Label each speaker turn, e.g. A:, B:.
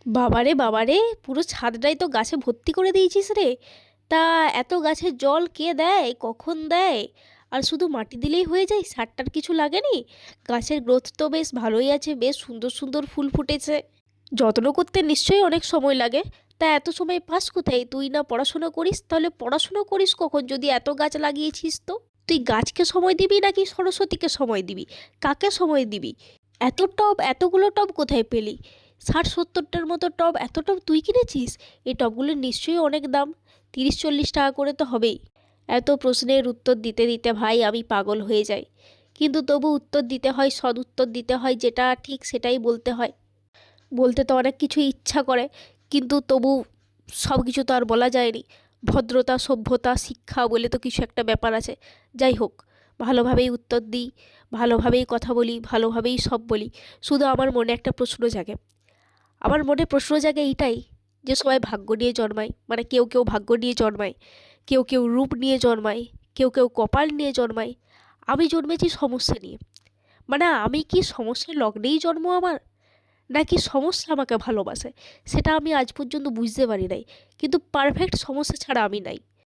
A: বাবারে বাবারে, পুরো ছাদটাই তো গাছে ভর্তি করে দিয়েছিস রে। তা এত গাছের জল কে দেয়, কখন দেয়? আর শুধু মাটি দিলেই হয়ে যায়, সারটার কিছু লাগেনি? গাছের গ্রোথ তো বেশ ভালোই আছে, বেশ সুন্দর সুন্দর ফুল ফুটেছে। যত্ন করতে নিশ্চয়ই অনেক সময় লাগে। তা এত সময় পাস কোথায়? তুই না পড়াশুনো করিস? তাহলে পড়াশুনো করিস কখন যদি এত গাছ লাগিয়েছিস? তো তুই গাছকে সময় দিবি নাকি সরস্বতীকে সময় দিবি? কাকে সময় দিবি? এত টব, এতগুলো টব কোথায় পেলি? 60-70টার মতো টব, এত টব তুই কিনেছিস? এই টবগুলোর নিশ্চয়ই অনেক দাম, 30-40 টাকা করে তো হবেই। এত প্রশ্নের উত্তর দিতে দিতে ভাই আমি পাগল হয়ে যাই। কিন্তু তবু উত্তর দিতে হয়, সদ উত্তর দিতে হয়, যেটা ঠিক সেটাই বলতে হয়। বলতে তো অনেক কিছু ইচ্ছা করে, কিন্তু তবু সব কিছু তো আর বলা যায়নি। ভদ্রতা, সভ্যতা, শিক্ষা বলে তো কিছু একটা ব্যাপার আছে। যাই হোক, ভালোভাবেই উত্তর দিই, ভালোভাবেই কথা বলি, ভালোভাবেই সব বলি। শুধু আমার মনে একটা প্রশ্ন জাগে। আমার মনে প্রশ্ন জাগে এইটাই, যে সবাই ভাগ্য নিয়ে জন্মায়, মানে কেউ কেউ ভাগ্য নিয়ে জন্মায়, কেউ কেউ রূপ নিয়ে জন্মায়, কেউ কেউ কপাল নিয়ে জন্মায়। আমি জন্মেছি সমস্যা নিয়ে। মানে আমি কি সমস্যার লগ্নেই জন্ম আমার, নাকি সমস্যা আমাকে ভালোবাসে? সেটা আমি আজ পর্যন্ত বুঝতে পারি নাই। কিন্তু পারফেক্ট সমস্যা ছাড়া আমি নাই।